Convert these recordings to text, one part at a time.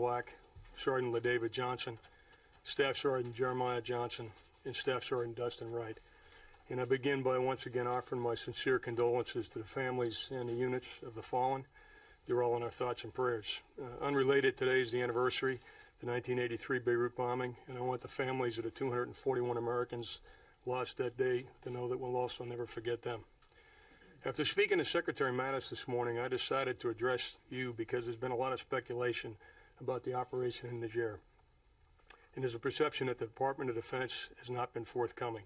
Black, Sergeant LaDavid Johnson, Staff Sergeant Jeremiah Johnson, and Staff Sergeant Dustin Wright. And I begin by once again offering my sincere condolences to the families and the units of the fallen. They're all in our thoughts and prayers. Unrelated, today is the anniversary, the 1983 Beirut bombing, and I want the families of the 241 Americans lost that day to know that we'll also never forget them. After speaking to Secretary Mattis this morning, I decided to address you because there's been a lot of speculation about the operation in Niger. And there's a perception that the Department of Defense has not been forthcoming.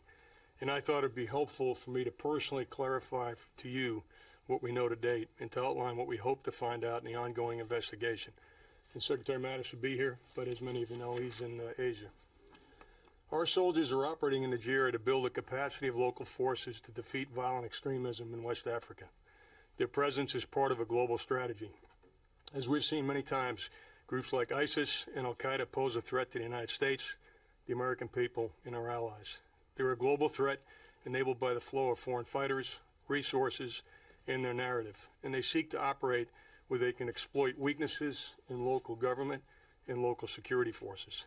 And I thought it would be helpful for me to personally clarify to you what we know to date and to outline what we hope to find out in the ongoing investigation. And Secretary Mattis will be here, but as many of you know, he's in Asia. Our soldiers are operating in Niger to build the capacity of local forces to defeat violent extremism in West Africa. Their presence is part of a global strategy. As we've seen many times, groups like ISIS and Al-Qaeda pose a threat to the United States, the American people, and our allies. They're a global threat enabled by the flow of foreign fighters, resources, and their narrative. And they seek to operate where they can exploit weaknesses in local government and local security forces.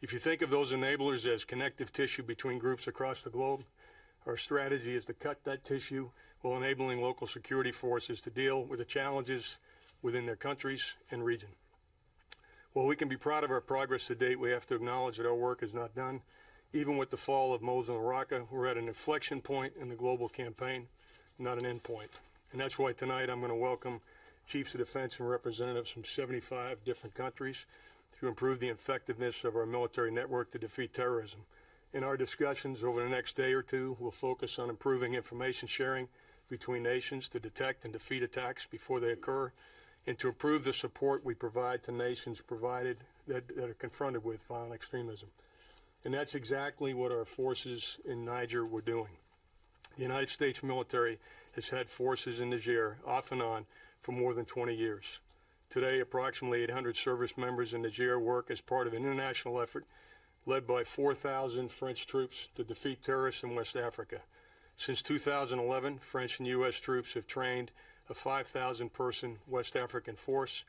If you think of those enablers as connective tissue between groups across the globe, our strategy is to cut that tissue while enabling local security forces to deal with the challenges within their countries and region. While we can be proud of our progress to date, we have to acknowledge that our work is not done. Even with the fall of Mosul and Raqqa, we're at an inflection point in the global campaign, not an end point. And that's why tonight I'm going to welcome chiefs of defense and representatives from 75 different countries to improve the effectiveness of our military network to defeat terrorism. In our discussions over the next day or two, we'll focus on improving information sharing between nations to detect and defeat attacks before they occur, and to improve the support we provide to nations that are confronted with violent extremism. And that's exactly what our forces in Niger were doing. The United States military has had forces in Niger off and on for more than 20 years. Today, approximately 800 service members in Niger work as part of an international effort led by 4,000 French troops to defeat terrorists in West Africa. Since 2011, French and U.S. troops have trained a 5,000-person West African force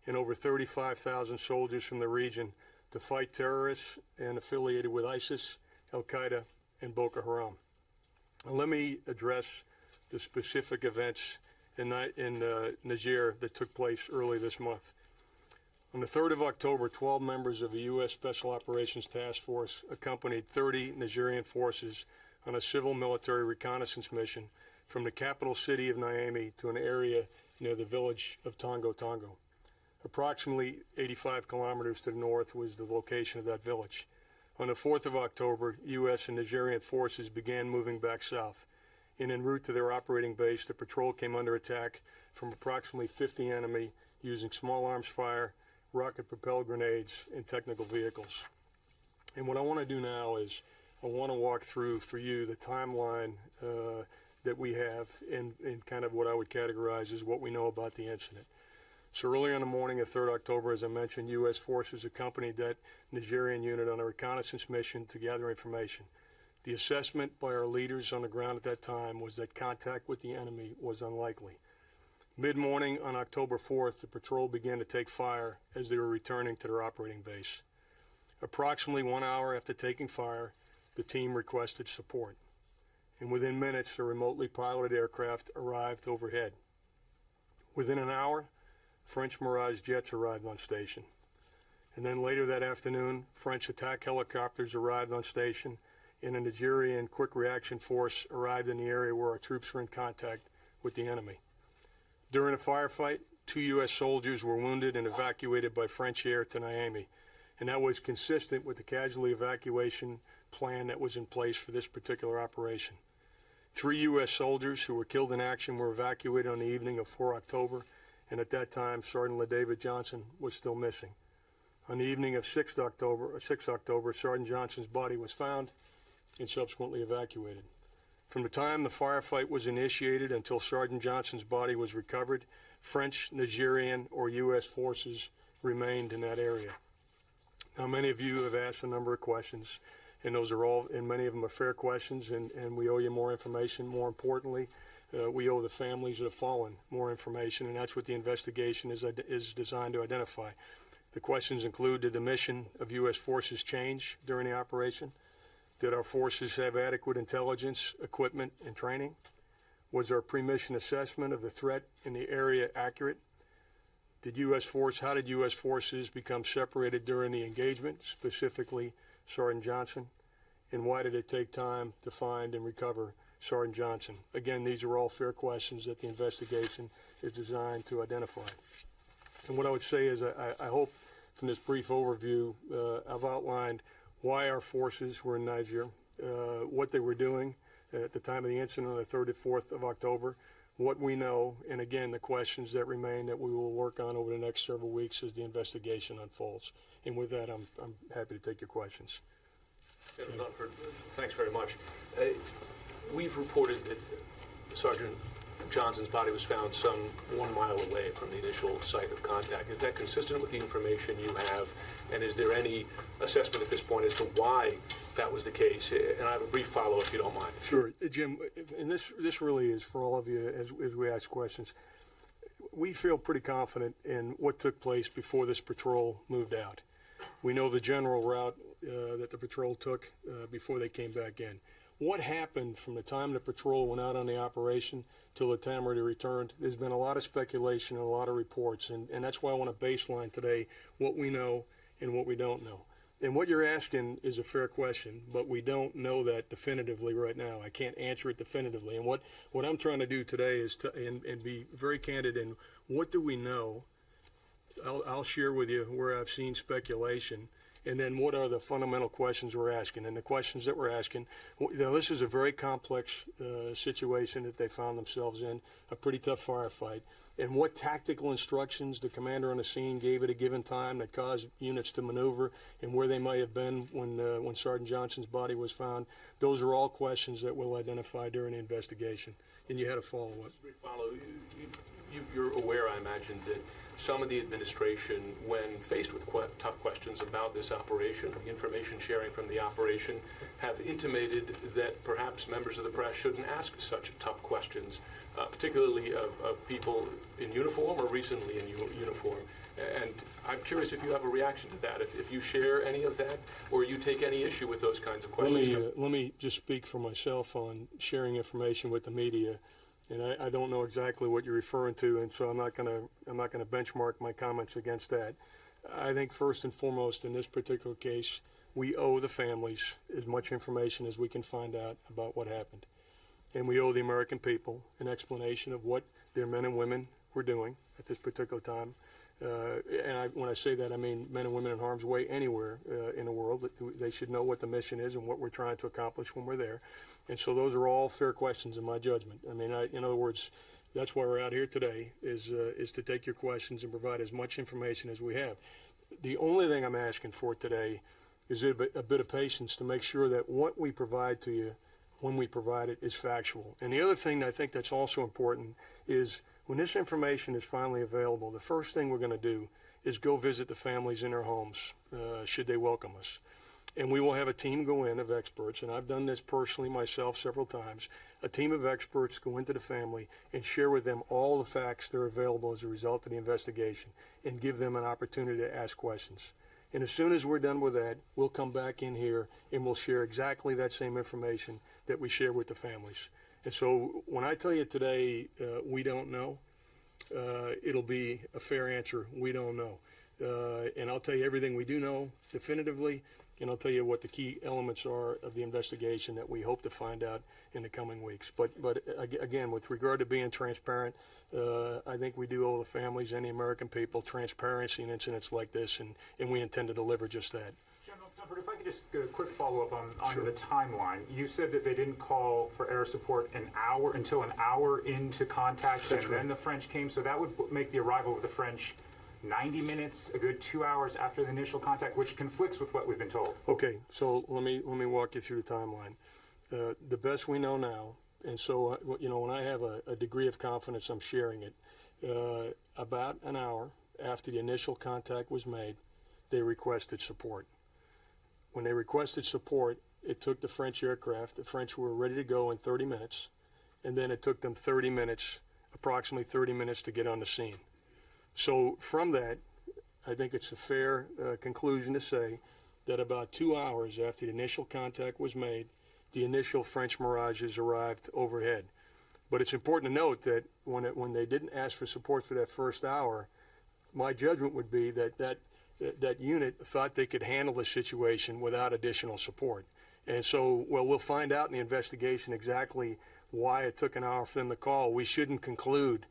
and over 35,000 soldiers from the region to fight terrorists and affiliated with ISIS, Al-Qaeda, and Boko Haram. Now, let me address the specific events in Niger that took place early this month. On the 3rd of October, 12 members of the U.S. Special Operations Task Force accompanied 30 Nigerian forces on a civil military reconnaissance mission from the capital city of Niamey to an area near the village of Tongo Tongo. Approximately 85 kilometers to the north was the location of that village. On the 4th of October, U.S. and Nigerian forces began moving back south. And en route to their operating base, the patrol came under attack from approximately 50 enemy using small arms fire, rocket-propelled grenades, and technical vehicles. And what I want to do now is I want to walk through for you the timeline that we have and kind of what I would categorize as what we know about the incident. So early on the morning of 3rd October, as I mentioned, U.S. forces accompanied that Nigerian unit on a reconnaissance mission to gather information. The assessment by our leaders on the ground at that time was that contact with the enemy was unlikely. Mid-morning on October 4th, the patrol began to take fire as they were returning to their operating base. Approximately 1 hour after taking fire, the team requested support. And within minutes, a remotely piloted aircraft arrived overhead. Within an hour, French Mirage jets arrived on station. And then later that afternoon, French attack helicopters arrived on station, and a Nigerian quick reaction force arrived in the area where our troops were in contact with the enemy. During a firefight, 2 U.S. soldiers were wounded and evacuated by French air to Niamey, and that was consistent with the casualty evacuation plan that was in place for this particular operation. 3 U.S. soldiers who were killed in action were evacuated on the evening of 4 October, and at that time, Sergeant LaDavid Johnson was still missing. On the evening of 6 October, Sergeant Johnson's body was found and subsequently evacuated. From the time the firefight was initiated until Sergeant Johnson's body was recovered, French, Nigerian, or U.S. forces remained in that area. Now, many of you have asked a number of questions, and those are all, and many of them are fair questions, and we owe you more information. More importantly, we owe the families of the fallen more information, and that's what the investigation is designed to identify. The questions include, did the mission of U.S. forces change during the operation? Did our forces have adequate intelligence, equipment, and training? Was our pre-mission assessment of the threat in the area accurate? How did U.S. forces become separated during the engagement, specifically Sergeant Johnson? And why did it take time to find and recover Sergeant Johnson? Again, these are all fair questions that the investigation is designed to identify. And what I would say is I hope from this brief overview, I've outlined why our forces were in Niger, what they were doing at the time of the incident on the 3rd and 4th of October, what we know, and again, the questions that remain that we will work on over the next several weeks as the investigation unfolds. And with that, I'm happy to take your questions. General Dunford, thanks very much. We've reported that Sergeant Johnson's body was found some 1 mile away from the initial site of contact. Is that consistent with the information you have? And is there any assessment at this point as to why that was the case? And I have a brief follow if you don't mind. Sure. Jim, and this really is for all of you as we ask questions. We feel pretty confident in what took place before this patrol moved out. We know the general route that the patrol took before they came back in. What happened from the time the patrol went out on the operation till the time they returned? There's been a lot of speculation and a lot of reports, and that's why I want to baseline today what we know and what we don't know. And what you're asking is a fair question, but we don't know that definitively right now. I can't answer it definitively. And what I'm trying to do today is and be very candid in what do we know. I'll share with you where I've seen speculation, and then what are the fundamental questions we're asking. And the questions that we're asking, this is a very complex situation that they found themselves in, a pretty tough firefight. And what tactical instructions the commander on the scene gave at a given time that caused units to maneuver, and where they might have been when Sergeant Johnson's body was found, those are all questions that we'll identify during the investigation. And you had a follow-up. You're aware, I imagine, that some of the administration, when faced with tough questions about this operation, the information sharing from the operation, have intimated that perhaps members of the press shouldn't ask such tough questions, particularly of people in uniform or recently in uniform. And I'm curious if you have a reaction to that, if you share any of that, or you take any issue with those kinds of questions. Let me just speak for myself on sharing information with the media. And I don't know exactly what you're referring to, and so I'm not going to benchmark my comments against that. I think first and foremost in this particular case, we owe the families as much information as we can find out about what happened, and we owe the American people an explanation of what their men and women were doing at this particular time. When I say that, I mean men and women in harm's way anywhere in the world. They should know what the mission is and what we're trying to accomplish when we're there. And so those are all fair questions in my judgment. I mean, in other words, that's why we're out here today, is to take your questions and provide as much information as we have. The only thing I'm asking for today is a bit of patience to make sure that what we provide to you when we provide it is factual. And the other thing that I think that's also important is when this information is finally available, the first thing we're going to do is go visit the families in their homes, should they welcome us. And we will have a team go in of experts, and I've done this personally myself several times. A team of experts go into the family and share with them all the facts that are available as a result of the investigation and give them an opportunity to ask questions. And as soon as we're done with that, we'll come back in here and we'll share exactly that same information that we share with the families. And so when I tell you today we don't know, it'll be a fair answer. We don't know. And I'll tell you everything we do know definitively, and I'll tell you what the key elements are of the investigation that we hope to find out in the coming weeks. But again, with regard to being transparent, I think we do owe the families and the American people transparency in incidents like this, and we intend to deliver just that. General Dunford, if I could just get a quick follow-up on Sure. the timeline. You said that they didn't call for air support until an hour into contact, That's and right. then the French came, so that would make the arrival of the French 90 minutes, a good 2 hours after the initial contact, which conflicts with what we've been told. Okay, so let me walk you through the timeline. The best we know now, and so when I have a degree of confidence, I'm sharing it. About an hour after the initial contact was made, they requested support. When they requested support, it took the French aircraft. The French were ready to go in 30 minutes, and then it took them approximately 30 minutes to get on the scene. So from that, I think it's a fair conclusion to say that about 2 hours after the initial contact was made, the initial French Mirages arrived overhead. But it's important to note that when they didn't ask for support for that first hour, my judgment would be that unit thought they could handle the situation without additional support. And so, well, we'll find out in the investigation exactly why it took an hour for them to call. We shouldn't conclude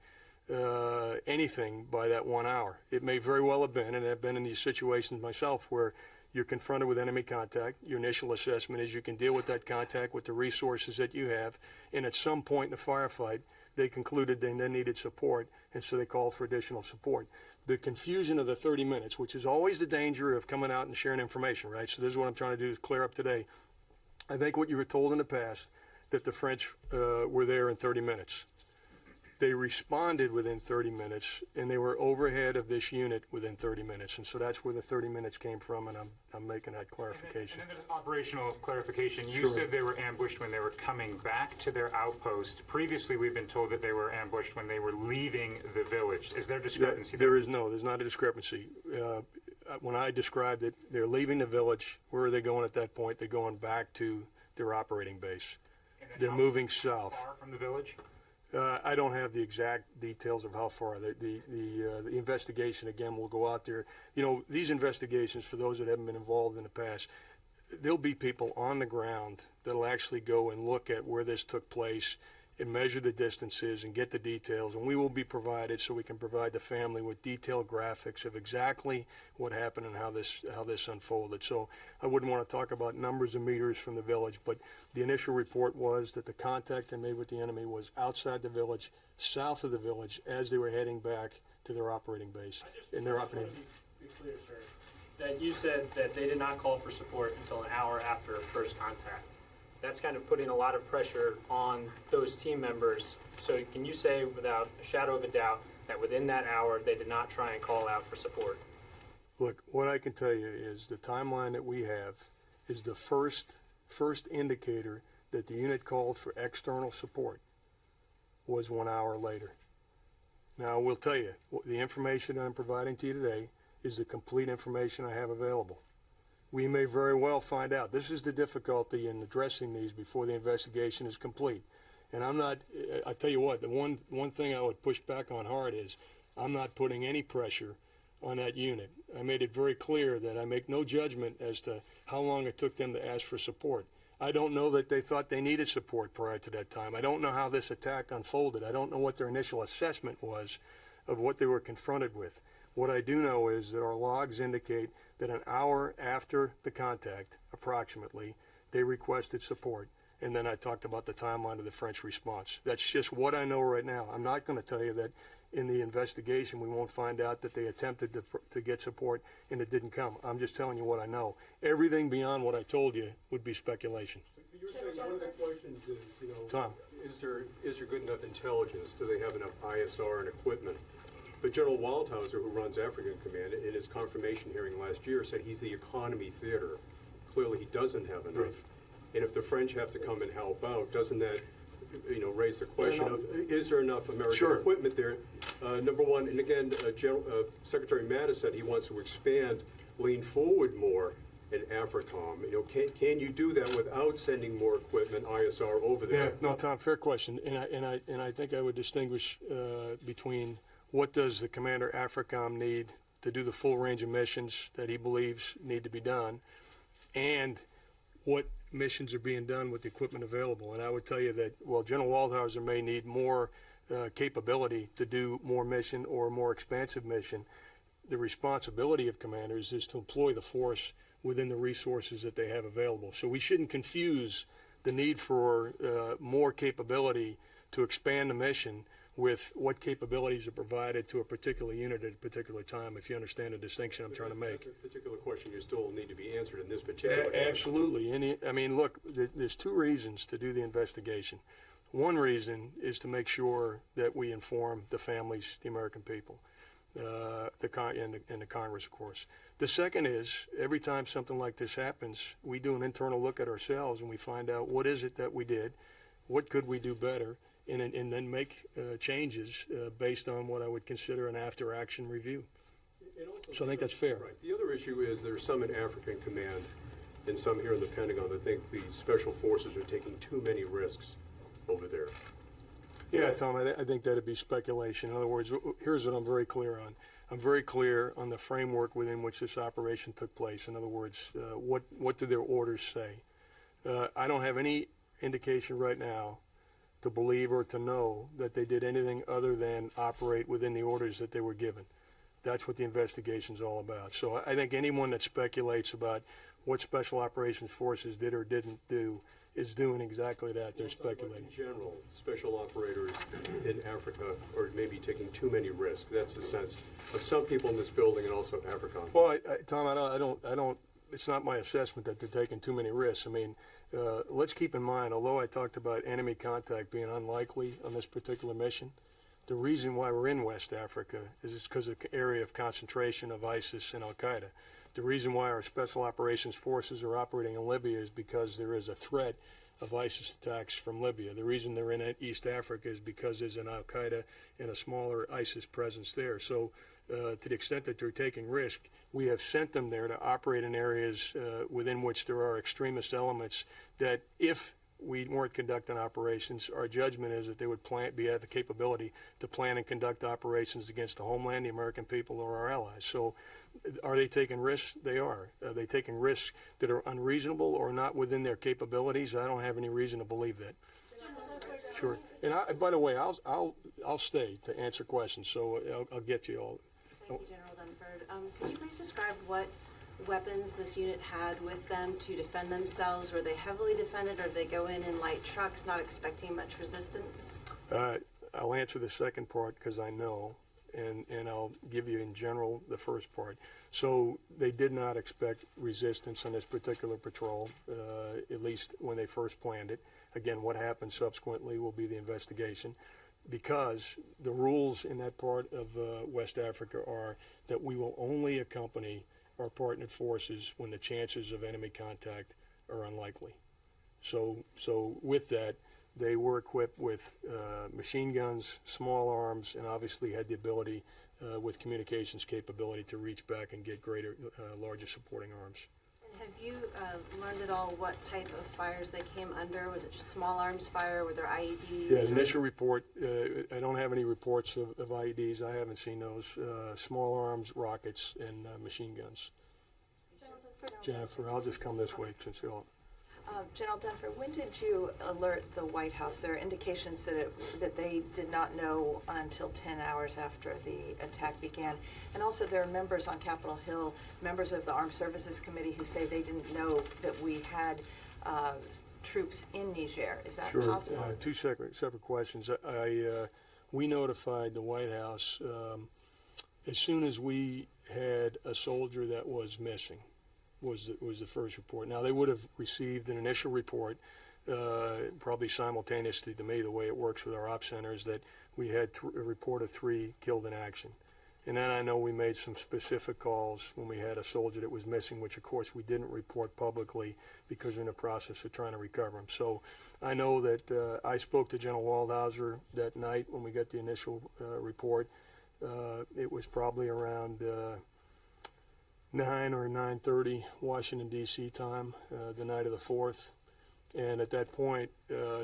anything by that 1 hour. It may very well have been, and I've been in these situations myself, where you're confronted with enemy contact. Your initial assessment is you can deal with that contact with the resources that you have, and at some point in the firefight, they concluded they then needed support, and so they called for additional support. The confusion of the 30 minutes, which is always the danger of coming out and sharing information, right? So this is what I'm trying to do is clear up today. I think what you were told in the past, that the French were there in 30 minutes. They responded within 30 minutes, and they were overhead of this unit within 30 minutes. And so that's where the 30 minutes came from, and I'm making that clarification. And then there's operational clarification. You Sure. said they were ambushed when they were coming back to their outpost. Previously, we've been told that they were ambushed when they were leaving the village. Is there discrepancy there? There's not a discrepancy. When I described it, they're leaving the village. Where are they going at that point? They're going back to their operating base. And then They're how moving south. far from the village? I don't have the exact details of how far. The investigation, again, will go out there. You know, these investigations, for those that haven't been involved in the past, there'll be people on the ground that'll actually go and look at where this took place and measure the distances and get the details, and we will be provided so we can provide the family with detailed graphics of exactly what happened and how this unfolded. So I wouldn't want to talk about numbers of meters from the village, but the initial report was that the contact they made with the enemy was outside the village, south of the village, as they were heading back to their operating base. And their operating. Be clear, sir, that you said that they did not call for support until an hour after first contact. That's kind of putting a lot of pressure on those team members. So can you say without a shadow of a doubt that within that hour they did not try and call out for support? Look, what I can tell you is the timeline that we have is the first indicator that the unit called for external support was 1 hour later. Now, I will tell you, the information I'm providing to you today is the complete information I have available. We may very well find out. This is the difficulty in addressing these before the investigation is complete. And I tell you what, the one thing I would push back on hard is I'm not putting any pressure on that unit. I made it very clear that I make no judgment as to how long it took them to ask for support. I don't know that they thought they needed support prior to that time. I don't know how this attack unfolded. I don't know what their initial assessment was of what they were confronted with. What I do know is that our logs indicate that an hour after the contact, approximately, they requested support. And then I talked about the timeline of the French response. That's just what I know right now. I'm not going to tell you that in the investigation we won't find out that they attempted to get support and it didn't come. I'm just telling you what I know. Everything beyond what I told you would be speculation. You're saying one of the questions is, Tom. is there good enough intelligence? Do they have enough ISR and equipment? But General Waldhauser, who runs African Command, in his confirmation hearing last year said he's the economy theater. Clearly he doesn't have enough. Right. And if the French have to come and help out, doesn't that raise the question of, is there enough American Sure. equipment there? Number one, and again, Secretary Mattis said he wants to expand, lean forward more in AFRICOM. Can you do that without sending more equipment, ISR, over there? Yeah, no, Tom, fair question. And I think I would distinguish between what does the Commander AFRICOM need to do the full range of missions that he believes need to be done, and what missions are being done with the equipment available. And I would tell you that, well, General Waldhauser may need more capability to do more mission or a more expansive mission. The responsibility of commanders is to employ the force within the resources that they have available. So we shouldn't confuse the need for more capability to expand the mission with what capabilities are provided to a particular unit at a particular time, if you understand the distinction I'm trying to make. That's a particular question you still need to be answered in this particular case. Absolutely. I mean, look, there's two reasons to do the investigation. One reason is to make sure that we inform the families, the American people, and the Congress, of course. The second is, every time something like this happens, we do an internal look at ourselves and we find out what is it that we did, what could we do better, and then make changes based on what I would consider an after-action review. And also, So I think that's fair. Right. The other issue is there's some in African Command and some here in the Pentagon that think the special forces are taking too many risks over there. Yeah, Tom, I think that'd be speculation. In other words, here's what I'm very clear on. I'm very clear on the framework within which this operation took place. In other words, what do their orders say? I don't have any indication right now to believe or to know that they did anything other than operate within the orders that they were given. That's what the investigation's all about. So I think anyone that speculates about what Special Operations Forces did or didn't do is doing exactly that. They're speculating. In general, special operators in Africa are maybe taking too many risks. That's the sense of some people in this building and also AFRICOM. Well, Tom, I don't. It's not my assessment that they're taking too many risks. I mean, let's keep in mind, although I talked about enemy contact being unlikely on this particular mission, the reason why we're in West Africa is it's because of the area of concentration of ISIS and Al-Qaeda. The reason why our Special Operations Forces are operating in Libya is because there is a threat of ISIS attacks from Libya. The reason they're in East Africa is because there's an Al-Qaeda and a smaller ISIS presence there. So to the extent that they're taking risk, we have sent them there to operate in areas within which there are extremist elements that if we weren't conducting operations, our judgment is that they would have the capability to plan and conduct operations against the homeland, the American people, or our allies. So are they taking risks? They are. Are they taking risks that are unreasonable or not within their capabilities? I don't have any reason to believe that. Sure. And by the way, I'll stay to answer questions, so I'll get to you all. Thank you, General Dunford. Could you please describe what weapons this unit had with them to defend themselves? Were they heavily defended, or did they go in light trucks, not expecting much resistance? I'll answer the second part because I know, and I'll give you in general the first part. So they did not expect resistance on this particular patrol, at least when they first planned it. Again, what happened subsequently will be the investigation, because the rules in that part of West Africa are that we will only accompany our partnered forces when the chances of enemy contact are unlikely. So with that, they were equipped with machine guns, small arms, and obviously had the ability with communications capability to reach back and get larger supporting arms. And have you learned at all what type of fires they came under? Was it just small arms fire? Were there IEDs? Yeah, the initial report, I don't have any reports of IEDs. I haven't seen those. Small arms, rockets, and machine guns. Jennifer, I'll just come this way since you all. General Dunford, when did you alert the White House? There are indications that they did not know until 10 hours after the attack began. And also there are members on Capitol Hill, members of the Armed Services Committee, who say they didn't know that we had troops in Niger. Is that possible? Two separate questions. We notified the White House as soon as we had a soldier that was missing. Was the first report. Now, they would have received an initial report, probably simultaneously to me, the way it works with our op centers, that we had a report of 3 killed in action. And then I know we made some specific calls when we had a soldier that was missing, which of course we didn't report publicly because we're in the process of trying to recover him. So I know that I spoke to General Waldhauser that night when we got the initial report. It was probably around 9 or 9:30 Washington, D.C. time, the night of the 4th. And at that point,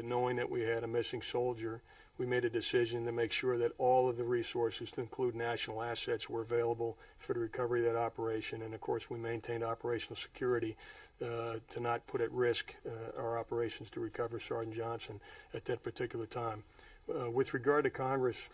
knowing that we had a missing soldier, we made a decision to make sure that all of the resources, to include national assets, were available for the recovery of that operation. And of course, we maintained operational security to not put at risk our operations to recover Sergeant Johnson at that particular time. With regard to Congress,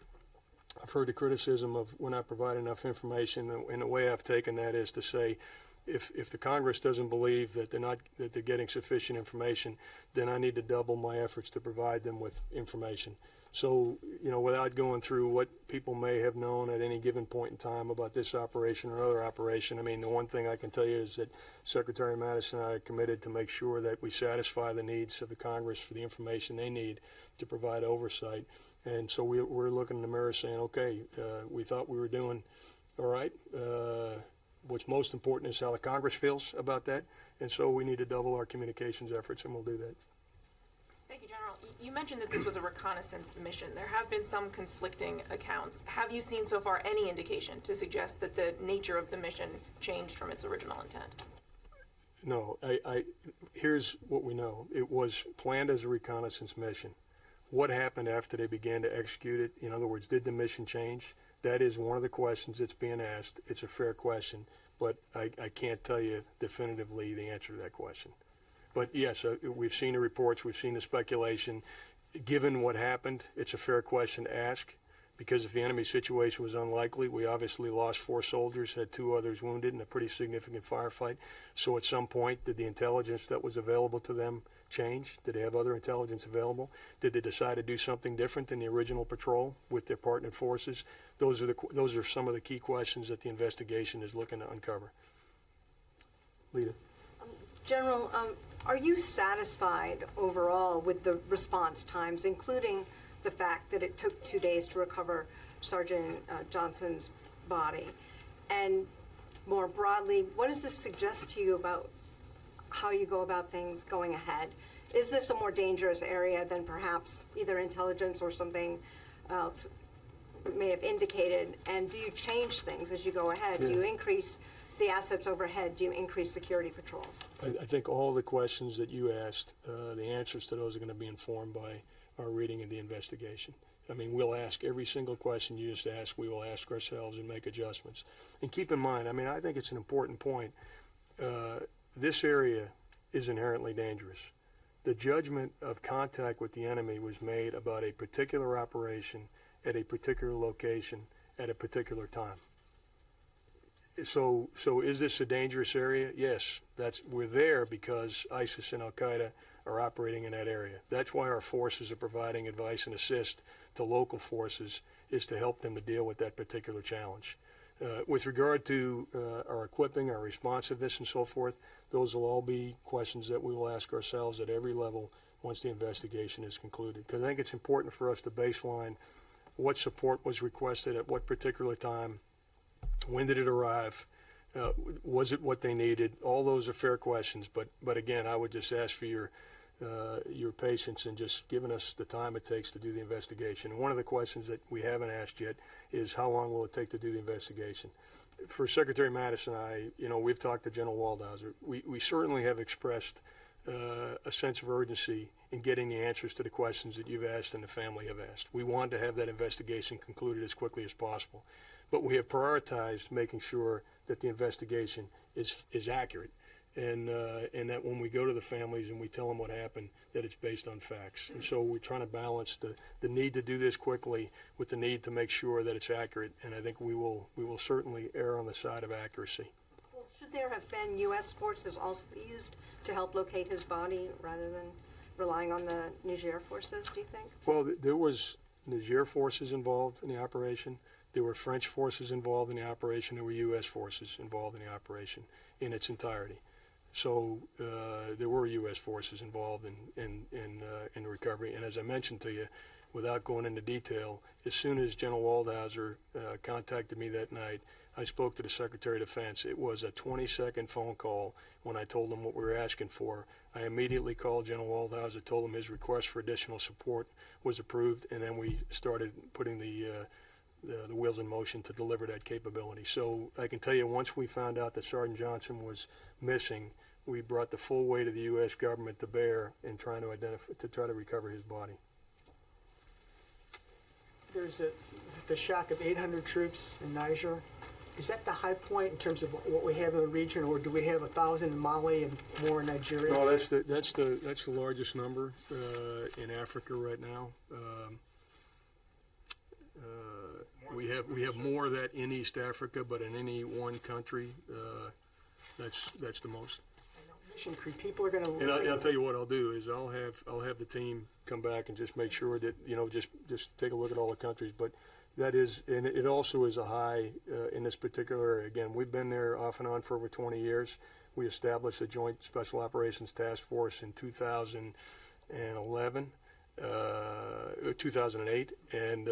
I've heard the criticism of we're not providing enough information, and the way I've taken that is to say, if the Congress doesn't believe that they're getting sufficient information, then I need to double my efforts to provide them with information. So, without going through what people may have known at any given point in time about this operation or other operation, I mean, the one thing I can tell you is that Secretary Madison and I are committed to make sure that we satisfy the needs of the Congress for the information they need to provide oversight. And so we're looking in the mirror saying, okay, we thought we were doing all right. What's most important is how the Congress feels about that. And so we need to double our communications efforts, and we'll do that. Thank you, General. You mentioned that this was a reconnaissance mission. There have been some conflicting accounts. Have you seen so far any indication to suggest that the nature of the mission changed from its original intent? No, here's what we know. It was planned as a reconnaissance mission. What happened after they began to execute it? In other words, did the mission change? That is one of the questions that's being asked. It's a fair question, but I can't tell you definitively the answer to that question. But yes, we've seen the reports, we've seen the speculation. Given what happened, it's a fair question to ask, because if the enemy situation was unlikely, we obviously lost 4 soldiers, had 2 others wounded in a pretty significant firefight. So at some point, did the intelligence that was available to them change? Did they have other intelligence available? Did they decide to do something different than the original patrol with their partner forces? Those are some of the key questions that the investigation is looking to uncover. Lita. General, are you satisfied overall with the response times, including the fact that it took 2 days to recover Sergeant Johnson's body? And more broadly, what does this suggest to you about how you go about things going ahead? Is this a more dangerous area than perhaps either intelligence or something else may have indicated? And do you change things as you go ahead? Yeah. Do you increase the assets overhead? Do you increase security patrols? I think all the questions that you asked, the answers to those are going to be informed by our reading of the investigation. I mean, we'll ask every single question you just asked. We will ask ourselves and make adjustments. And keep in mind, I mean, I think it's an important point. This area is inherently dangerous. The judgment of contact with the enemy was made about a particular operation at a particular location at a particular time. So is this a dangerous area? Yes, we're there because ISIS and Al-Qaeda are operating in that area. That's why our forces are providing advice and assist to local forces, is to help them to deal with that particular challenge. With regard to our equipping, our responsiveness, and so forth, those will all be questions that we will ask ourselves at every level once the investigation is concluded. Because I think it's important for us to baseline what support was requested at what particular time. When did it arrive? Was it what they needed? All those are fair questions, but again, I would just ask for your patience and just giving us the time it takes to do the investigation. And one of the questions that we haven't asked yet is how long will it take to do the investigation? For Secretary Mattis and I, we've talked to General Waldhauser. We certainly have expressed a sense of urgency in getting the answers to the questions that you've asked and the family have asked. We want to have that investigation concluded as quickly as possible. But we have prioritized making sure that the investigation is accurate, and that when we go to the families and we tell them what happened, that it's based on facts. And so we're trying to balance the need to do this quickly with the need to make sure that it's accurate. And I think we will certainly err on the side of accuracy. Well, should there have been U.S. forces also used to help locate his body rather than relying on the Niger forces, do you think? Well, there was Niger forces involved in the operation. There were French forces involved in the operation. There were U.S. forces involved in the operation in its entirety. So there were U.S. forces involved in the recovery. And as I mentioned to you, without going into detail, as soon as General Waldhauser contacted me that night, I spoke to the Secretary of Defense. It was a 20-second phone call when I told him what we were asking for. I immediately called General Waldhauser, told him his request for additional support was approved, and then we started putting the wheels in motion to deliver that capability. So I can tell you, once we found out that Sergeant Johnson was missing, we brought the full weight of the U.S. government to bear in trying to try to recover his body. There's the shock of 800 troops in Niger. Is that the high point in terms of what we have in the region, or do we have 1,000 in Mali and more in Nigeria? No, that's the largest number in Africa right now. We have more of that in East Africa, but in any one country, that's the most. Mission creep, people are going to. And I'll tell you what I'll do is I'll have the team come back and just make sure that just take a look at all the countries. But that is, and it also is a high in this particular area. Again, we've been there off and on for over 20 years. We established a Joint Special Operations Task Force in 2011. 2008, and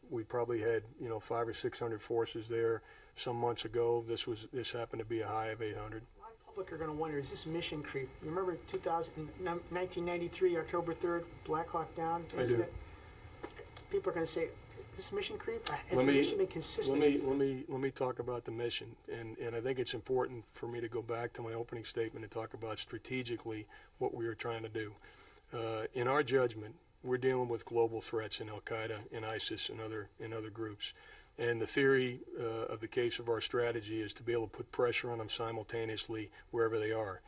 we probably had 500 or 600 forces there some months ago. This happened to be a high of 800. A lot of public are going to wonder, is this mission creep? You remember 1993, October 3rd, Black Hawk Down incident? People are going to say, is this mission creep? Has the mission been consistent? Let me talk about the mission, and I think it's important for me to go back to my opening statement and talk about strategically what we are trying to do. In our judgment, we're dealing with global threats in Al-Qaeda and ISIS and other groups. And the theory of the case of our strategy is to be able to put pressure on them simultaneously wherever they are.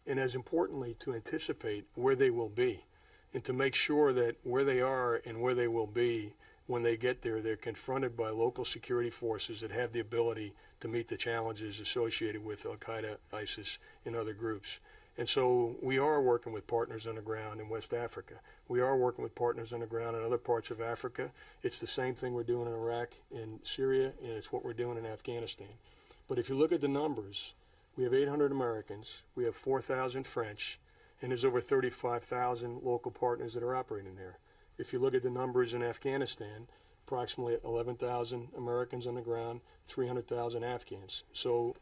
And as importantly, to anticipate where they will be and to make sure that where they are and where they will be when they get there, they're confronted by local security forces that have the ability to meet the challenges associated with Al-Qaeda, ISIS, and other groups. And so we are working with partners on the ground in West Africa. We are working with partners on the ground in other parts of Africa. It's the same thing we're doing in Iraq and Syria, and it's what we're doing in Afghanistan. But if you look at the numbers, we have 800 Americans, we have 4,000 French, and there's over 35,000 local partners that are operating there. If you look at the numbers in Afghanistan, approximately 11,000 Americans on the ground, 300,000 Afghans. So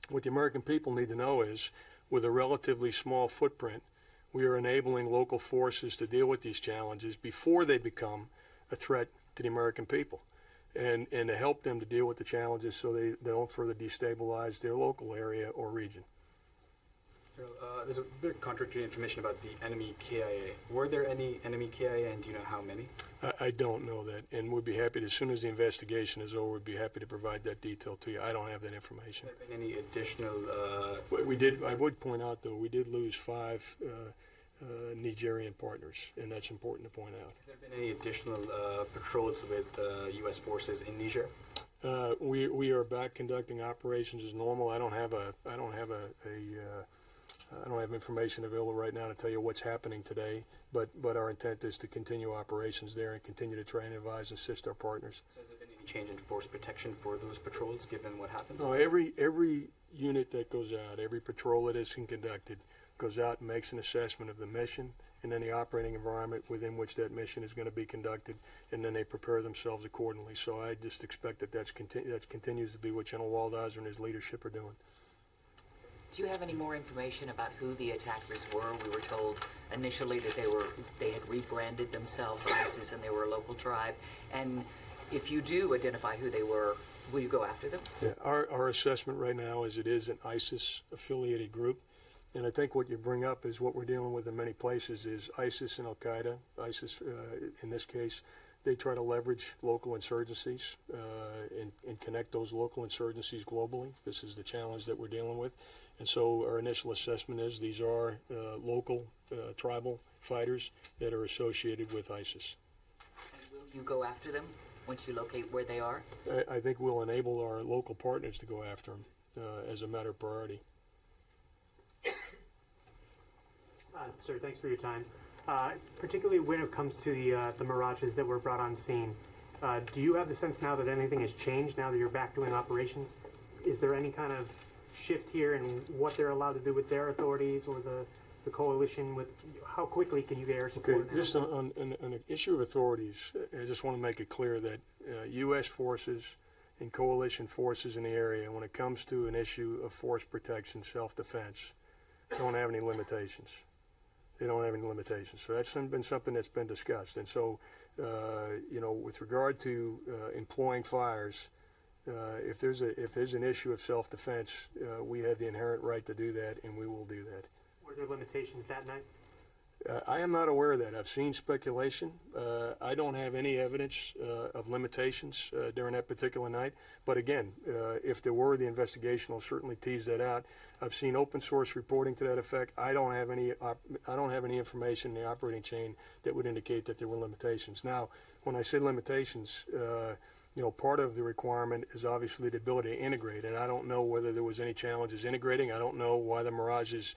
what the American people need to know is, with a relatively small footprint, we are enabling local forces to deal with these challenges before they become a threat to the American people, and to help them to deal with the challenges so they don't further destabilize their local area or region. There's a bit of contradictory information about the enemy KIA. Were there any enemy KIA, and do you know how many? I don't know that, and we'd be happy to, as soon as the investigation is over, we'd be happy to provide that detail to you. I don't have that information. Have there been any additional... We did. I would point out, though, we did lose 5 Nigerian partners, and that's important to point out. Have there been any additional patrols with U.S. forces in Niger? We are back conducting operations as normal. I don't have information available right now to tell you what's happening today, but our intent is to continue operations there and continue to try and advise and assist our partners. So has there been any change in force protection for those patrols, given what happened? No, every unit that goes out, every patrol that is conducted, goes out and makes an assessment of the mission and then the operating environment within which that mission is going to be conducted, and then they prepare themselves accordingly. So I just expect that continues to be what General Waldhauser and his leadership are doing. Do you have any more information about who the attackers were? We were told initially that they had rebranded themselves ISIS and they were a local tribe. And if you do identify who they were, will you go after them? Yeah, our assessment right now is it is an ISIS-affiliated group. And I think what you bring up is what we're dealing with in many places is ISIS and Al-Qaeda. ISIS, in this case, they try to leverage local insurgencies and connect those local insurgencies globally. This is the challenge that we're dealing with. And so our initial assessment is these are local tribal fighters that are associated with ISIS. And will you go after them once you locate where they are? I think we'll enable our local partners to go after them as a matter of priority. Sir, thanks for your time. Particularly when it comes to the Mirages that were brought on scene, do you have the sense now that anything has changed now that you're back doing operations? Is there any kind of shift here in what they're allowed to do with their authorities or the coalition? With how quickly can you get air support? Okay, just on the issue of authorities, I just want to make it clear that U.S. forces and coalition forces in the area, when it comes to an issue of force protection, self-defense, don't have any limitations. They don't have any limitations. So that's been something that's been discussed. And so, with regard to employing fires, if there's an issue of self-defense, we have the inherent right to do that, and we will do that. Were there limitations that night? I am not aware of that. I've seen speculation. I don't have any evidence of limitations during that particular night. But again, if there were, the investigation will certainly tease that out. I've seen open source reporting to that effect. I don't have any information in the operating chain that would indicate that there were limitations. Now, when I say limitations, part of the requirement is obviously the ability to integrate, and I don't know whether there was any challenges integrating. I don't know why the Mirages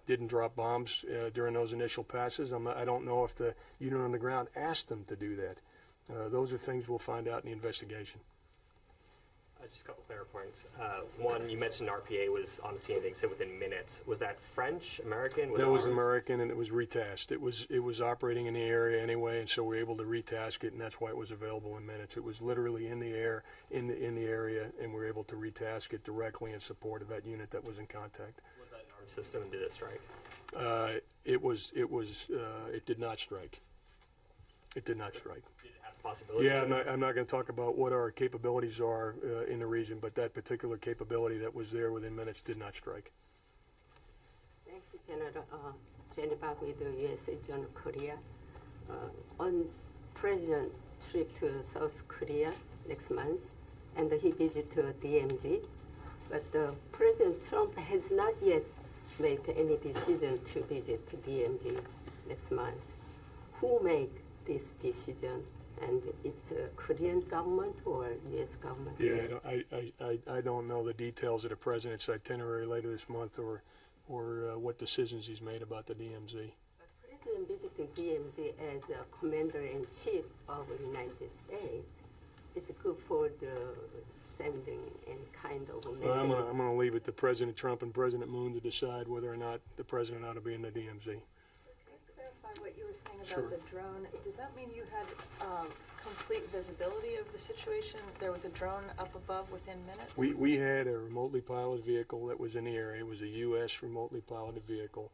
didn't drop bombs during those initial passes. I don't know if the unit on the ground asked them to do that. Those are things we'll find out in the investigation. Just a couple clear points. One, you mentioned RPA was on the scene, they said within minutes. Was that French, American? That was American, and it was retasked. It was operating in the area anyway, and so we were able to retask it, and that's why it was available in minutes. It was literally in the air, in the area, and we were able to retask it directly in support of that unit that was in contact. Was that an armed system, and did it strike? It did not strike. It did not strike. Did it have possibilities? Yeah, I'm not going to talk about what our capabilities are in the region, but that particular capability that was there within minutes did not strike. Thank you, General. Jennifer with the USA Journal Korea. On President trip to South Korea next month, and he visited DMZ, but President Trump has not yet made any decision to visit DMZ next month. Who make this decision? And it's a Korean government or U.S. government? Yeah, I don't know the details of the president's itinerary later this month or what decisions he's made about the DMZ. But President visiting DMZ as a commander-in-chief of the United States, it's good for the sending any kind of a I'm going to leave it to President Trump and President Moon to decide whether or not the president ought to be in the DMZ. Clarify what you were saying about Sure. the drone. Does that mean you had complete visibility of the situation? There was a drone up above within minutes? We had a remotely piloted vehicle that was in the area. It was a U.S. remotely piloted vehicle.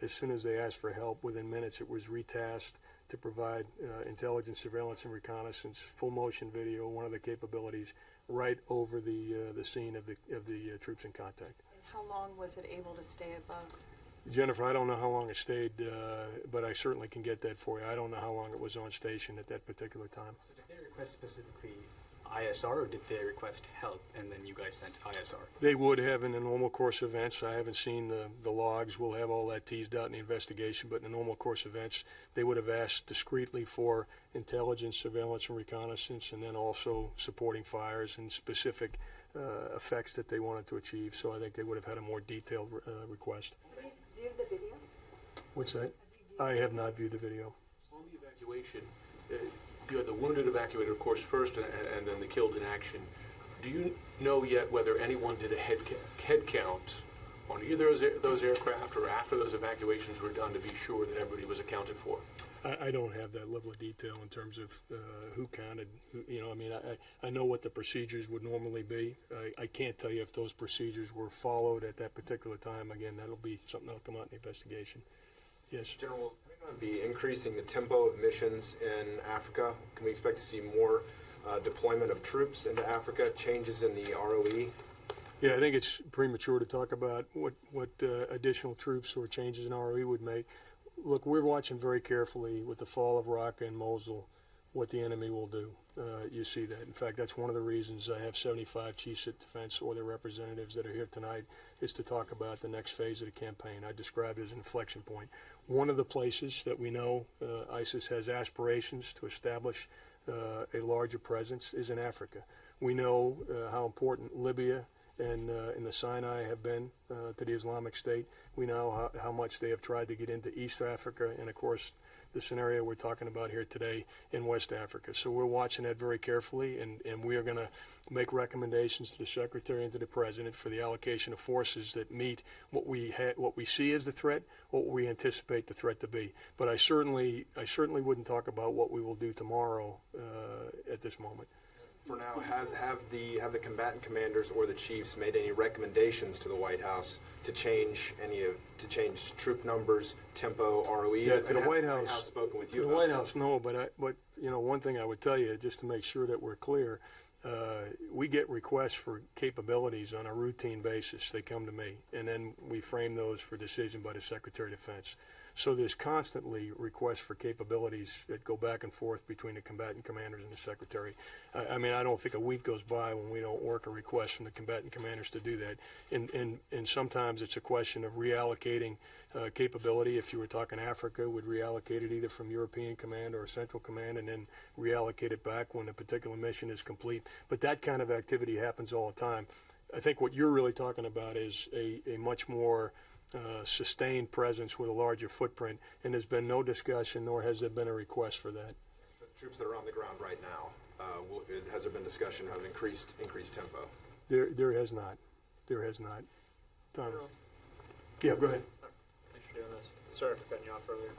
As soon as they asked for help, within minutes it was retasked to provide intelligence, surveillance, and reconnaissance, full motion video, one of the capabilities, right over the scene of the troops in contact. And how long was it able to stay above? Jennifer, I don't know how long it stayed, but I certainly can get that for you. I don't know how long it was on station at that particular time. So did they request specifically ISR, or did they request help and then you guys sent ISR? They would have in the normal course events. I haven't seen the logs. We'll have all that teased out in the investigation, but in the normal course events, they would have asked discreetly for intelligence, surveillance, and reconnaissance, and then also supporting fires and specific effects that they wanted to achieve. So I think they would have had a more detailed request. Have you viewed the video? What's that? I have not viewed the video. On the evacuation, you had the wounded evacuated, of course, first, and then the killed in action. Do you know yet whether anyone did a head count on either of those aircraft or after those evacuations were done to be sure that everybody was accounted for? I don't have that level of detail in terms of who counted. I know what the procedures would normally be. I can't tell you if those procedures were followed at that particular time. Again, that'll be something that'll come out in the investigation. Yes? General, are we going to be increasing the tempo of missions in Africa? Can we expect to see more deployment of troops into Africa, changes in the ROE? Yeah, I think it's premature to talk about what additional troops or changes in ROE would make. Look, we're watching very carefully with the fall of Raqqa and Mosul what the enemy will do. You see that. In fact, that's one of the reasons I have 75 chiefs of defense or their representatives that are here tonight is to talk about the next phase of the campaign. I described it as an inflection point. One of the places that we know ISIS has aspirations to establish a larger presence is in Africa. We know how important Libya and in the Sinai have been to the Islamic State. We know how much they have tried to get into East Africa and, of course, the scenario we're talking about here today in West Africa. So we're watching that very carefully, and we are going to make recommendations to the Secretary and to the President for the allocation of forces that meet what we see as the threat, what we anticipate the threat to be. But I certainly wouldn't talk about what we will do tomorrow at this moment. For now, have the combatant commanders or the chiefs made any recommendations to the White House to change change troop numbers, tempo, ROEs? Yeah, to the White House. Spoken with you to the White House, no. But one thing I would tell you, just to make sure that we're clear, we get requests for capabilities on a routine basis. They come to me, and then we frame those for decision by the Secretary of Defense. So there's constantly requests for capabilities that go back and forth between the combatant commanders and the Secretary. I don't think a week goes by when we don't work a request from the combatant commanders to do that. And sometimes it's a question of reallocating capability. If you were talking Africa, would reallocate it either from European Command or Central Command and then reallocate it back when a particular mission is complete. But that kind of activity happens all the time. I think what you're really talking about is a much more sustained presence with a larger footprint, and there's been no discussion nor has there been a request for that. For the troops that are on the ground right now, has there been discussion of increased tempo? There has not. There has not. Thomas? Yeah, go ahead. Thanks for doing this. Sorry for cutting you off earlier.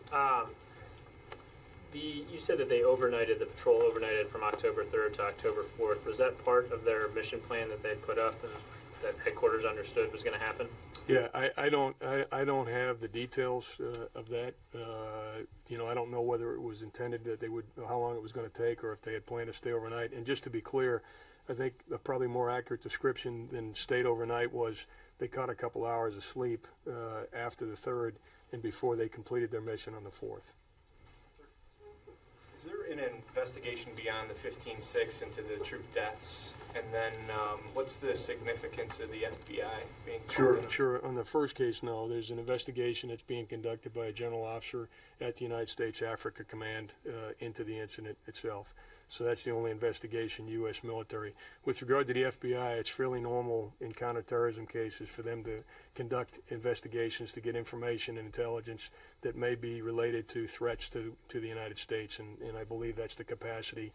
You said that they overnighted, the patrol overnighted from October 3rd to October 4th. Was that part of their mission plan that they put up and that headquarters understood was going to happen? Yeah, I don't have the details of that. I don't know whether it was intended that they would, how long it was going to take, or if they had planned to stay overnight. And just to be clear, I think a probably more accurate description than stayed overnight was they caught a couple hours of sleep after the 3rd and before they completed their mission on the 4th. Is there an investigation beyond the 15-6 into the troop deaths? And then what's the significance of the FBI being called in? Sure. On the first case, no. There's an investigation that's being conducted by a general officer at the United States Africa Command into the incident itself. So that's the only investigation, U.S. military. With regard to the FBI, it's fairly normal in counterterrorism cases for them to conduct investigations to get information and intelligence that may be related to threats to the United States, and I believe that's the capacity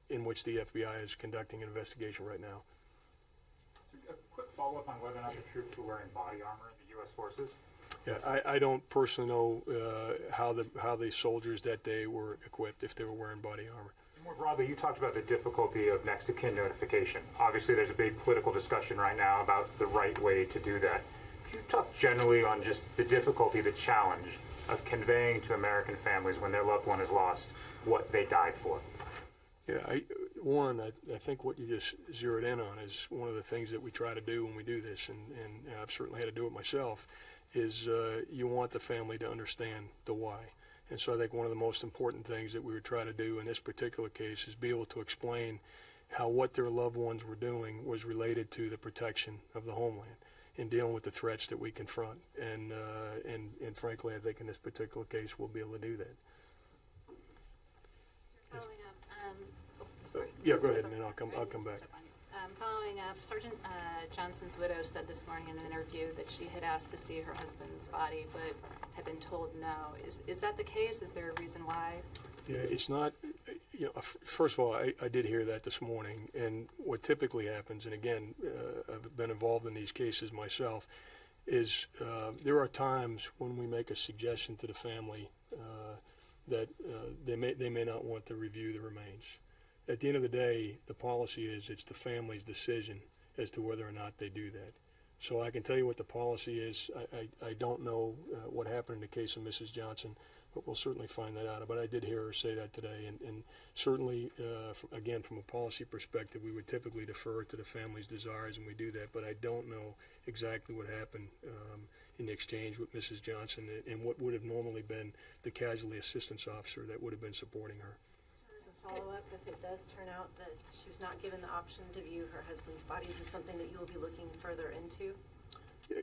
in which the FBI is conducting an investigation right now. A quick follow-up on whether or not the troops were wearing body armor, the U.S. forces? Yeah, I don't personally know how the soldiers that day were equipped, if they were wearing body armor. More broadly, you talked about the difficulty of next of kin notification. Obviously, there's a big political discussion right now about the right way to do that. Could you talk generally on just the difficulty, the challenge of conveying to American families when their loved one is lost what they died for? Yeah, I think what you just zeroed in on is one of the things that we try to do when we do this, and I've certainly had to do it myself, is you want the family to understand the why. And so I think one of the most important things that we would try to do in this particular case is be able to explain how what their loved ones were doing was related to the protection of the homeland and dealing with the threats that we confront. And frankly, I think in this particular case, we'll be able to do that. Following up, yeah, go ahead, and then I'll come back. Following up, Sergeant Johnson's widow said this morning in an interview that she had asked to see her husband's body, but had been told no. Is that the case? Is there a reason why? Yeah, it's not. First of all, I did hear that this morning, and what typically happens, and again, I've been involved in these cases myself, is there are times when we make a suggestion to the family that they may not want to review the remains. At the end of the day, the policy is it's the family's decision as to whether or not they do that. So I can tell you what the policy is. I don't know what happened in the case of Mrs. Johnson, but we'll certainly find that out. But I did hear her say that today, and certainly, again, from a policy perspective, we would typically defer to the family's desires, and we do that. But I don't know exactly what happened in the exchange with Mrs. Johnson and what would have normally been the casualty assistance officer that would have been supporting her. Follow-up, if it does turn out that she was not given the option to view her husband's body, is this something that you will be looking further into?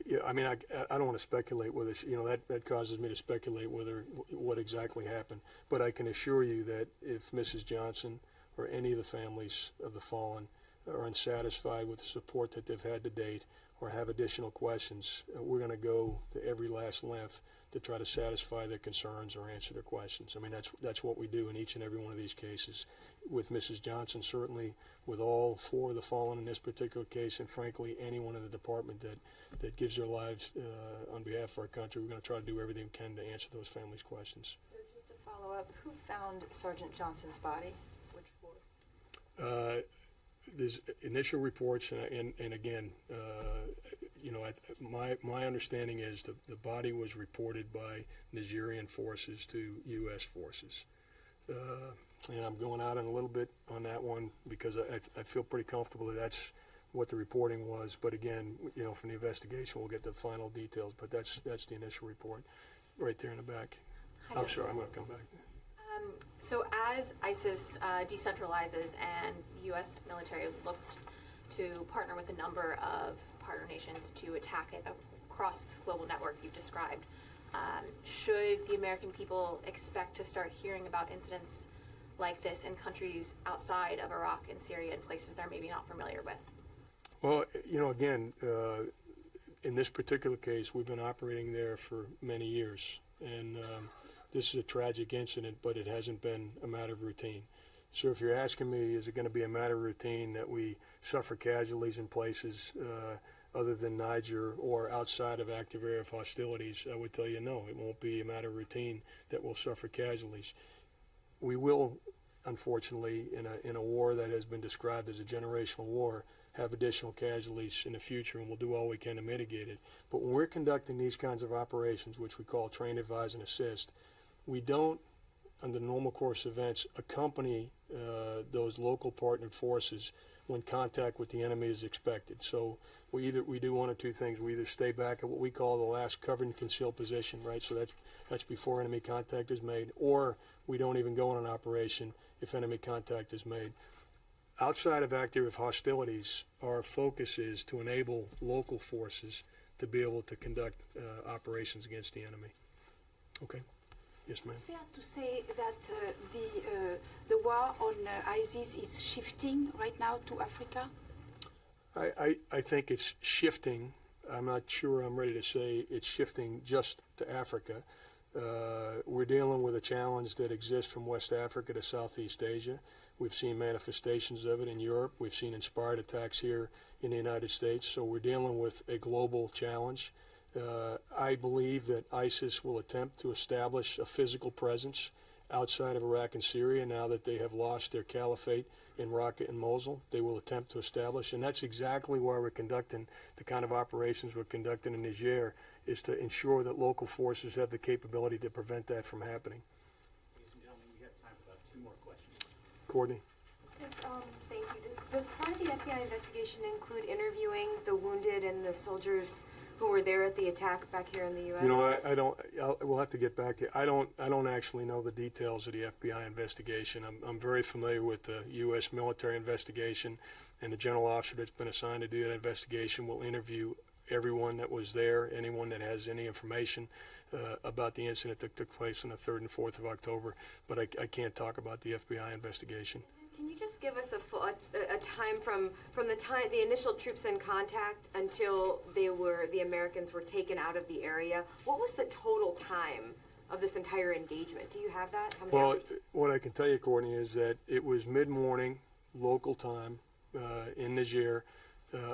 Yeah, I mean, I don't want to speculate whether that causes me to speculate what exactly happened. But I can assure you that if Mrs. Johnson or any of the families of the fallen are unsatisfied with the support that they've had to date or have additional questions, we're going to go to every last length to try to satisfy their concerns or answer their questions. I mean, that's what we do in each and every one of these cases. With Mrs. Johnson, certainly, with all four of the fallen in this particular case, and frankly, anyone in the department that gives their lives on behalf of our country, we're going to try to do everything we can to answer those families' questions. So just to follow up, who found Sergeant Johnson's body? Which force? There's initial reports, and again, my understanding is the body was reported by Nigerian forces to U.S. forces. And I'm going out on a little bit on that one because I feel pretty comfortable that that's what the reporting was. But again, from the investigation, we'll get the final details. But that's the initial report right there in the back. I'm sorry, I'm going to come back. So as ISIS decentralizes and the U.S. military looks to partner with a number of partner nations to attack it across this global network you've described, should the American people expect to start hearing about incidents like this in countries outside of Iraq and Syria and places they're maybe not familiar with? Well, again, in this particular case, we've been operating there for many years. And this is a tragic incident, but it hasn't been a matter of routine. So if you're asking me, is it going to be a matter of routine that we suffer casualties in places other than Niger or outside of active area of hostilities, I would tell you no. It won't be a matter of routine that we'll suffer casualties. We will, unfortunately, in a war that has been described as a generational war, have additional casualties in the future, and we'll do all we can to mitigate it. But when we're conducting these kinds of operations, which we call train, advise, and assist, we don't, under normal course events, accompany those local partnered forces when contact with the enemy is expected. So we do one of two things. We either stay back at what we call the last cover and conceal position, right? So that's before enemy contact is made, or we don't even go on an operation if enemy contact is made. Outside of active hostilities, our focus is to enable local forces to be able to conduct operations against the enemy. Okay. Yes, ma'am. Fair to say that the war on ISIS is shifting right now to Africa? I think it's shifting. I'm not sure I'm ready to say it's shifting just to Africa. We're dealing with a challenge that exists from West Africa to Southeast Asia. We've seen manifestations of it in Europe. We've seen inspired attacks here in the United States. So we're dealing with a global challenge. I believe that ISIS will attempt to establish a physical presence outside of Iraq and Syria now that they have lost their caliphate in Raqqa and Mosul. They will attempt to establish, and that's exactly why we're conducting the kind of operations we're conducting in Niger, is to ensure that local forces have the capability to prevent that from happening. Ladies and gentlemen, we have time for about 2 more questions. Courtney? Thank you. Does part of the FBI investigation include interviewing the wounded and the soldiers who were there at the attack back here in the U.S.? You know, I don't. We'll have to get back to you. I don't actually know the details of the FBI investigation. I'm very familiar with the U.S. military investigation, and the general officer that's been assigned to do that investigation will interview everyone that was there, anyone that has any information about the incident that took place on the 3rd and 4th of October. But I can't talk about the FBI investigation. Can you just give us a time from the time the initial troops in contact until the Americans were taken out of the area? What was the total time of this entire engagement? Do you have that? Well, what I can tell you, Courtney, is that it was mid-morning local time in Niger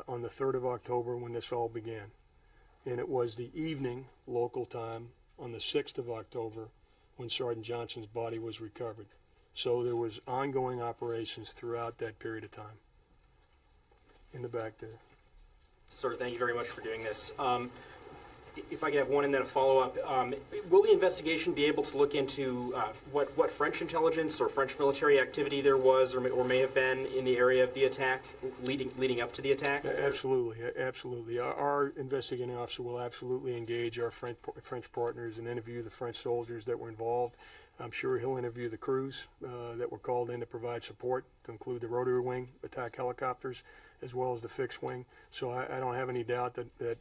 on the 3rd of October when this all began, and it was the evening local time on the 6th of October when Sergeant Johnson's body was recovered. So there was ongoing operations throughout that period of time. In the back there. Sir, thank you very much for doing this. If I could have one and then a follow-up. Will the investigation be able to look into what French intelligence or French military activity there was or may have been in the area of the attack leading up to the attack? Absolutely, absolutely. Our investigating officer will absolutely engage our French partners and interview the French soldiers that were involved. I'm sure he'll interview the crews that were called in to provide support, to include the rotary wing attack helicopters, as well as the fixed wing. So I don't have any doubt that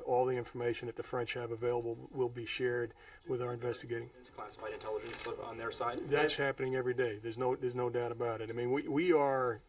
all the information that the French have available will be shared with our investigating. It's classified intelligence on their side? That's happening every day. There's no doubt about it. I mean, we are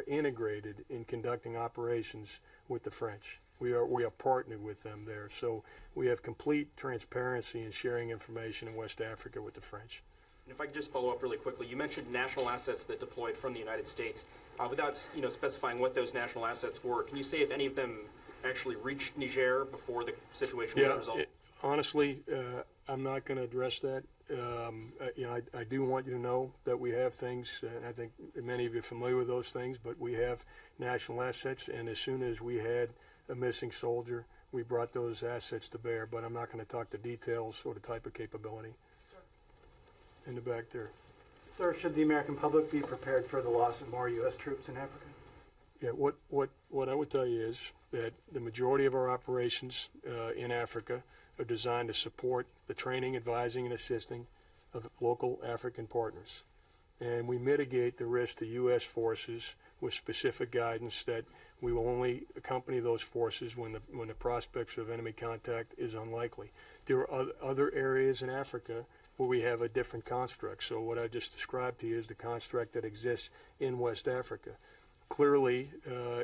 integrated in conducting operations with the French. We are partnered with them there. So we have complete transparency in sharing information in West Africa with the French. And if I could just follow up really quickly, you mentioned national assets that deployed from the United States. Without specifying what those national assets were, can you say if any of them actually reached Niger before the situation was resolved? Honestly, I'm not going to address that. I do want you to know that we have things. I think many of you are familiar with those things, but we have national assets, and as soon as we had a missing soldier, we brought those assets to bear, but I'm not going to talk the details or the type of capability. Sir. In the back there. Sir, should the American public be prepared for the loss of more U.S. troops in Africa? Yeah, what I would tell you is that the majority of our operations in Africa are designed to support the training, advising, and assisting of local African partners. And we mitigate the risk to U.S. forces with specific guidance that we will only accompany those forces when the prospects of enemy contact is unlikely. There are other areas in Africa where we have a different construct. So what I just described to you is the construct that exists in West Africa. Clearly,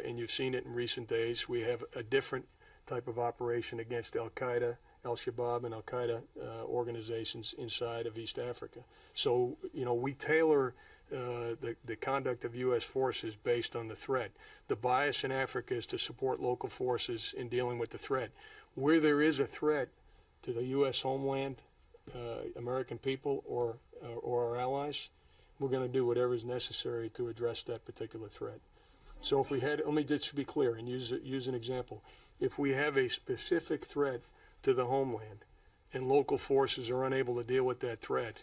and you've seen it in recent days, we have a different type of operation against Al-Qaeda, Al-Shabaab, and Al-Qaeda organizations inside of East Africa. So, we tailor the conduct of U.S. forces based on the threat. The bias in Africa is to support local forces in dealing with the threat. Where there is a threat to the U.S. homeland, American people, or our allies, we're going to do whatever is necessary to address that particular threat. So if we had, let me just be clear and use an example. If we have a specific threat to the homeland and local forces are unable to deal with that threat,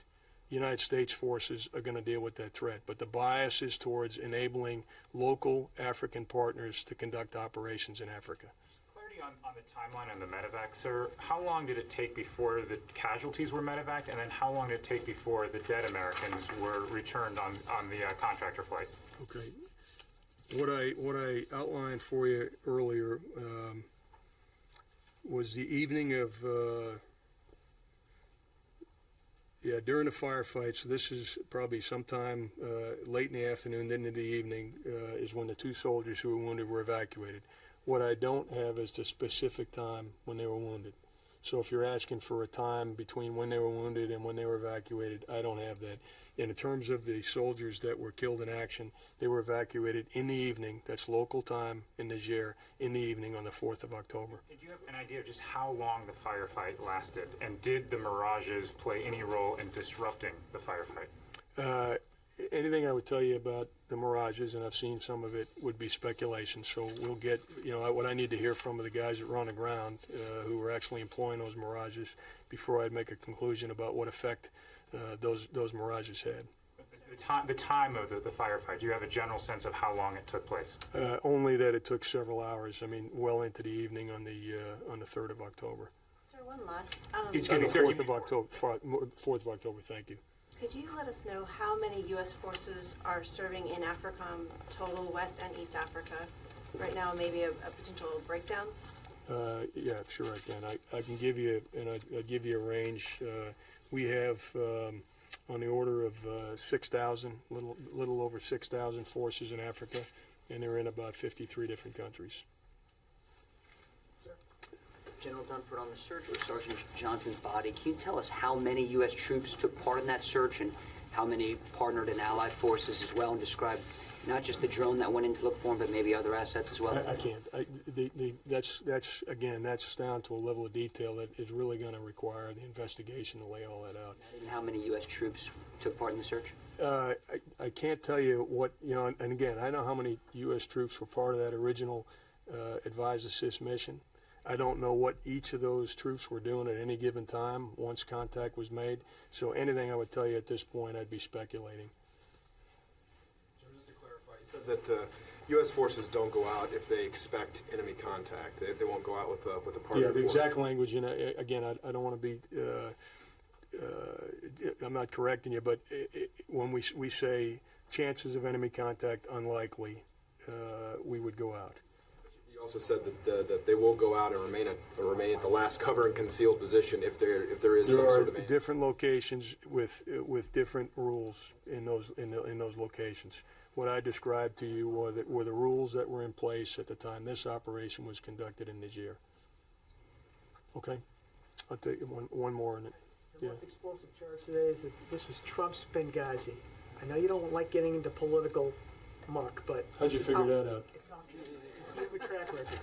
United States forces are going to deal with that threat. But the bias is towards enabling local African partners to conduct operations in Africa. Clarity on the timeline on the medevac, sir. How long did it take before the casualties were medevaced, and then how long did it take before the dead Americans were returned on the contractor flight? Okay. What I outlined for you earlier was the evening of, during the firefight, so this is probably sometime late in the afternoon, then into the evening, is when the 2 soldiers who were wounded were evacuated. What I don't have is the specific time when they were wounded. So if you're asking for a time between when they were wounded and when they were evacuated, I don't have that. And in terms of the soldiers that were killed in action, they were evacuated in the evening, that's local time in Niger, in the evening on the 4th of October. Did you have an idea of just how long the firefight lasted, and did the mirages play any role in disrupting the firefight? Anything I would tell you about the mirages, and I've seen some of it, would be speculation. So we'll get, what I need to hear from the guys that were on the ground who were actually employing those mirages before I'd make a conclusion about what effect those mirages had. The time of the firefight, do you have a general sense of how long it took place? Only that it took several hours. I mean, well into the evening on the 3rd of October. Sir, one last. Excuse me, 4th of October. 4th of October. Thank you. Could you let us know how many U.S. forces are serving in AFRICOM, total West and East Africa right now? Maybe a potential breakdown. Yeah, sure I can. I can give you, and I give you a range. We have on the order of 6,000, little over 6,000 forces in Africa, and they're in about 53 different countries. General Dunford, on the search for Sergeant Johnson's body, can you tell us how many U.S. troops took part in that search and how many partnered in Allied forces as well, and describe not just the drone that went in to look for him, but maybe other assets as well? I can't. That's down to a level of detail that is really going to require the investigation to lay all that out. And how many U.S. troops took part in the search? I can't tell you what, and again, I know how many U.S. troops were part of that original advised assist mission. I don't know what each of those troops were doing at any given time once contact was made. So anything I would tell you at this point, I'd be speculating. Just to clarify, you said that U.S. forces don't go out if they expect enemy contact. They won't go out with a partner force. Yeah, the exact language, again, I don't want to be, I'm not correcting you, but when we say chances of enemy contact unlikely, we would go out. You also said that they will go out and remain at the last cover and concealed position if there is some sort of. There are different locations with different rules in those locations. What I described to you were the rules that were in place at the time this operation was conducted in Niger. Okay, I'll take one more in it. The most explosive charge today is that this was Trump's Benghazi. I know you don't like getting into political muck, but how'd you figure that out? It's out there. You have a track record.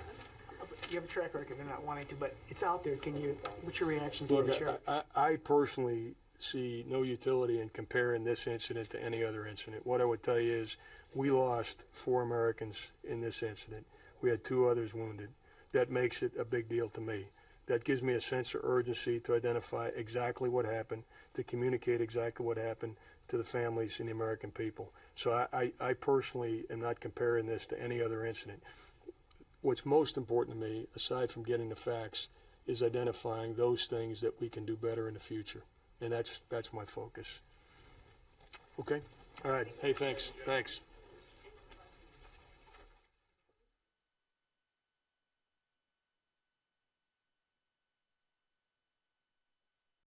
You have a track record. They're not wanting to, but it's out there. What's your reaction to it? Look, I personally see no utility in comparing this incident to any other incident. What I would tell you is we lost 4 Americans in this incident. We had 2 others wounded. That makes it a big deal to me. That gives me a sense of urgency to identify exactly what happened, to communicate exactly what happened to the families and the American people. So I personally am not comparing this to any other incident. What's most important to me, aside from getting the facts, is identifying those things that we can do better in the future. And that's my focus. Okay? All right. Hey, thanks. Thanks.